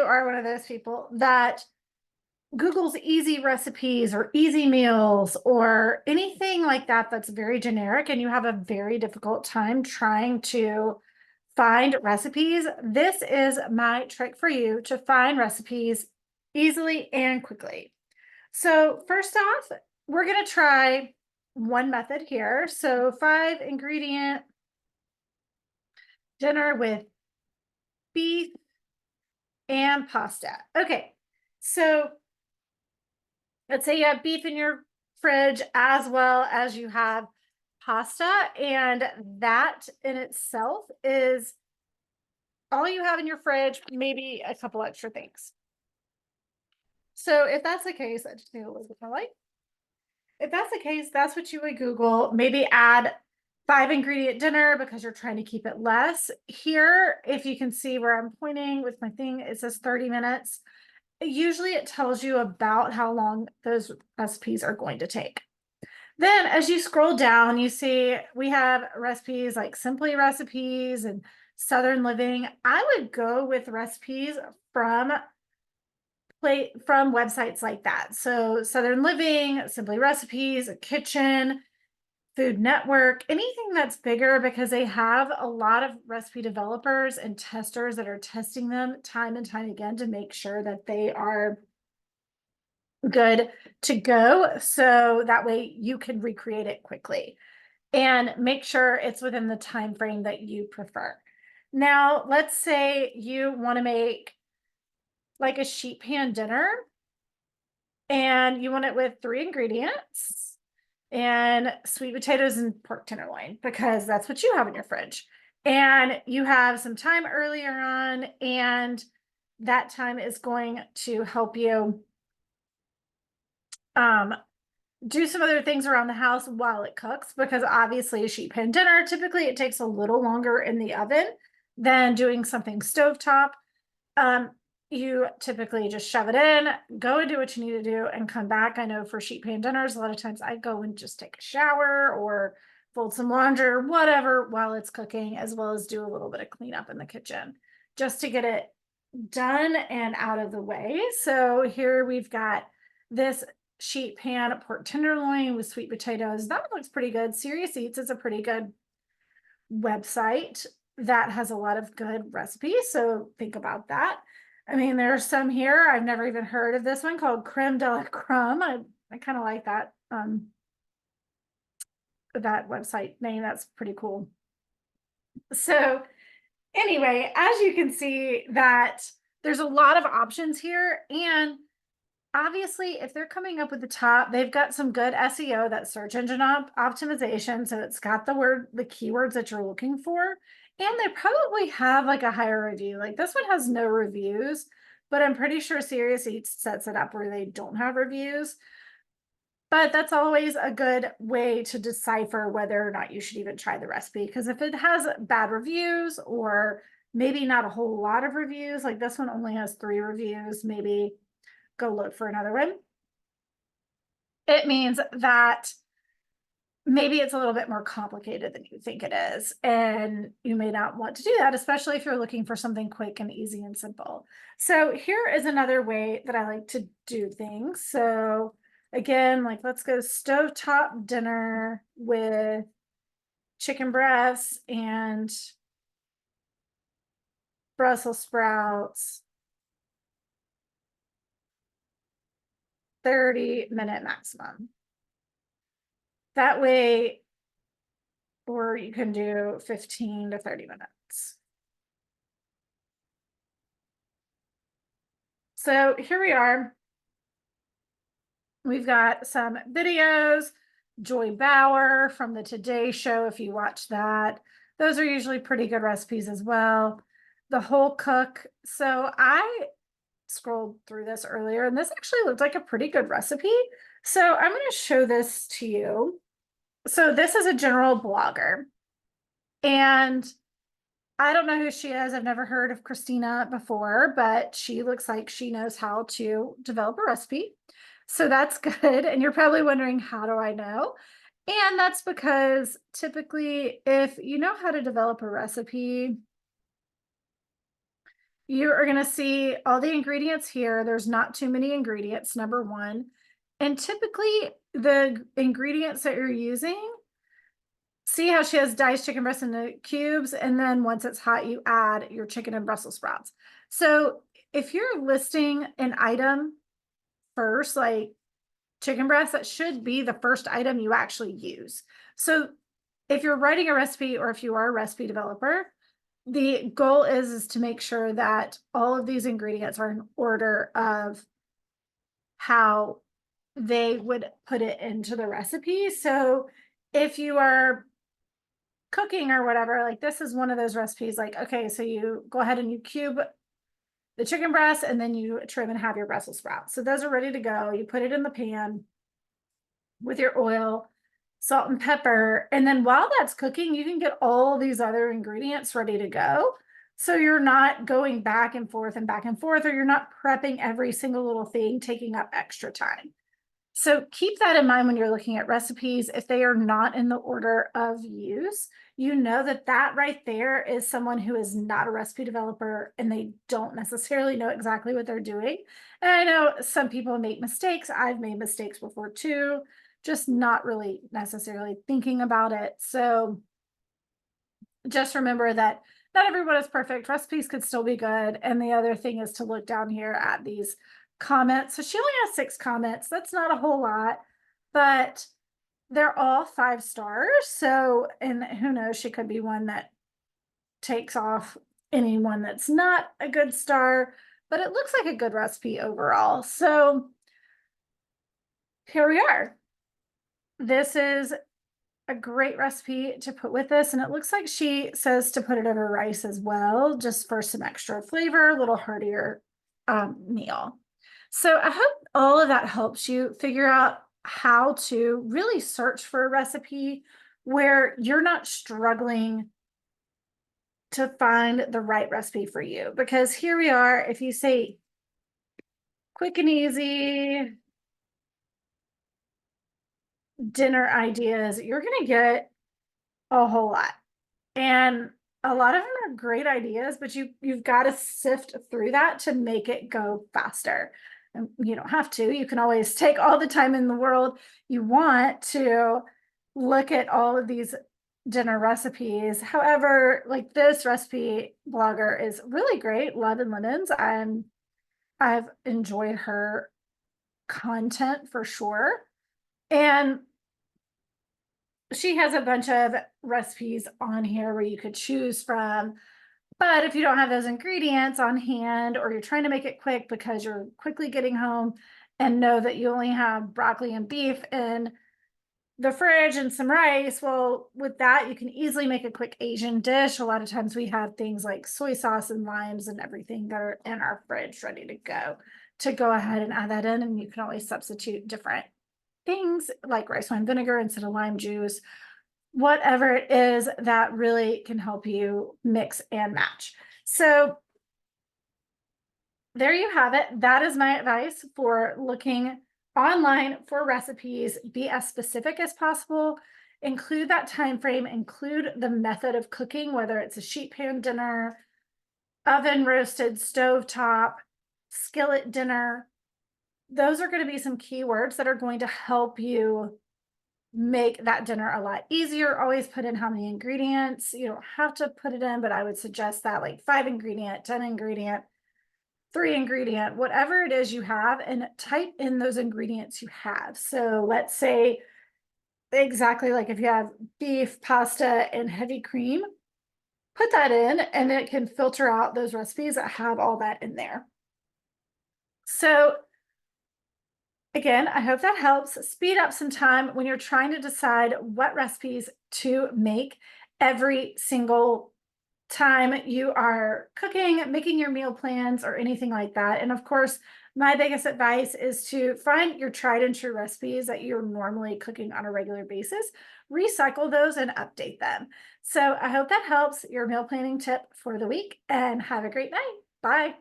are one of those people that Google's easy recipes or easy meals or anything like that that's very generic and you have a very difficult time trying to find recipes, this is my trick for you to find recipes easily and quickly. So first off, we're going to try one method here. So 5-ingredient dinner with beef and pasta. Okay, so let's say you have beef in your fridge as well as you have pasta, and that in itself is all you have in your fridge, maybe a couple extra things. So if that's the case, I just need a little bit more light. If that's the case, that's what you would Google. Maybe add 5-ingredient dinner because you're trying to keep it less. Here, if you can see where I'm pointing with my thing, it says 30 minutes. Usually it tells you about how long those recipes are going to take. Then as you scroll down, you see we have recipes like Simply Recipes and Southern Living. I would go with recipes from websites like that. So Southern Living, Simply Recipes, A Kitchen, Food Network, anything that's bigger because they have a lot of recipe developers and testers that are testing them time and time again to make sure that they are good to go. So that way you can recreate it quickly and make sure it's within the time frame that you prefer. Now, let's say you want to make like a sheet pan dinner and you want it with 3 ingredients and sweet potatoes and pork tenderloin because that's what you have in your fridge. And you have some time earlier on, and that time is going to help you do some other things around the house while it cooks, because obviously a sheet pan dinner, typically it takes a little longer in the oven than doing something stovetop. You typically just shove it in, go and do what you need to do and come back. I know for sheet pan dinners, a lot of times I go and just take a shower or fold some laundry or whatever while it's cooking, as well as do a little bit of cleanup in the kitchen just to get it done and out of the way. So here we've got this sheet pan pork tenderloin with sweet potatoes. That looks pretty good. Serious Eats is a pretty good website that has a lot of good recipes, so think about that. I mean, there are some here I've never even heard of. This one called Creme de la Crumb. I kind of like that that website name. That's pretty cool. So anyway, as you can see, that there's a lot of options here, and obviously if they're coming up with the top, they've got some good SEO, that search engine optimization, so it's got the keywords that you're looking for, and they probably have like a higher review. Like this one has no reviews, but I'm pretty sure Serious Eats sets it up where they don't have reviews. But that's always a good way to decipher whether or not you should even try the recipe, because if it has bad reviews or maybe not a whole lot of reviews, like this one only has 3 reviews, maybe go look for another one. It means that maybe it's a little bit more complicated than you think it is, and you may not want to do that, especially if you're looking for something quick and easy and simple. So here is another way that I like to do things. So again, like let's go stovetop dinner with chicken breasts and Brussels sprouts, 30-minute maximum. That way, or you can do 15 to 30 minutes. So here we are. We've got some videos, Joy Bauer from the Today Show, if you watch that. Those are usually pretty good recipes as well. The Whole Cook. So I scrolled through this earlier, and this actually looked like a pretty good recipe. So I'm going to show this to you. So this is a general blogger, and I don't know who she is. I've never heard of Christina before, but she looks like she knows how to develop a recipe. So that's good. And you're probably wondering, how do I know? And that's because typically if you know how to develop a recipe, You are going to see all the ingredients here. There's not too many ingredients, number one. And typically the ingredients that you're using, see how she has diced chicken breast in the cubes, and then once it's hot, you add your chicken and Brussels sprouts. So if you're listing an item first, like chicken breast, that should be the first item you actually use. So if you're writing a recipe, or if you are a recipe developer, the goal is to make sure that all of these ingredients are in order of how they would put it into the recipe. So if you are cooking or whatever, like this is one of those recipes, like, okay, so you go ahead and you cube the chicken breast and then you trim and have your Brussels sprouts. So those are ready to go. You put it in the pan with your oil, salt and pepper. And then while that's cooking, you can get all these other ingredients ready to go. So you're not going back and forth, or you're not prepping every single little thing, taking up extra time. So keep that in mind when you're looking at recipes. If they are not in the order of use, you know that that right there is someone who is not a recipe developer and they don't necessarily know exactly what they're doing. And I know some people make mistakes. I've made mistakes before too, just not really necessarily thinking about it. So just remember that not everyone is perfect. Recipes could still be good. And the other thing is to look down here at these comments. So she only has 6 comments. That's not a whole lot, but they're all 5 stars. So, and who knows, she could be one that takes off anyone that's not a good star, but it looks like a good recipe overall. So here we are. This is a great recipe to put with this. And it looks like she says to put it over rice as well, just for some extra flavor, a little heartier meal. So I hope all of that helps you figure out how to really search for a recipe where you're not struggling to find the right recipe for you. Because here we are, if you say quick and easy dinner ideas, you're going to get a whole lot. And a lot of them are great ideas, but you've got to sift through that to make it go faster. And you don't have to. You can always take all the time in the world you want to look at all of these dinner recipes. However, like this recipe blogger is really great, Love and Lemons. I've enjoyed her content for sure. And she has a bunch of recipes on here where you could choose from. But if you don't have those ingredients on hand, or you're trying to make it quick because you're quickly getting home and know that you only have broccoli and beef in the fridge and some rice, well, with that, you can easily make a quick Asian dish. A lot of times we have things like soy sauce and limes and everything that are in our fridge ready to go ahead and add that in. And you can always substitute different things like rice wine vinegar instead of lime juice, whatever it is that really can help you mix and match. So there you have it. That is my advice for looking online for recipes. Be as specific as possible. Include that time frame, include the method of cooking, whether it's a sheet pan dinner, oven roasted, stovetop, skillet dinner. Those are going to be some keywords that are going to help you make that dinner a lot easier. Always put in how many ingredients. You don't have to put it in, but I would suggest that, like 5 ingredient, 10 ingredient, 3 ingredient, whatever it is you have, and type in those ingredients you have. So let's say exactly like if you have beef, pasta, and heavy cream, put that in and it can filter out those recipes that have all that in there. So again, I hope that helps speed up some time when you're trying to decide what recipes to make every single time you are cooking, making your meal plans, or anything like that. And of course, my biggest advice is to find your tried and true recipes that you're normally cooking on a regular basis, recycle those and update them. So I hope that helps, your meal planning tip for the week, and have a great night. Bye.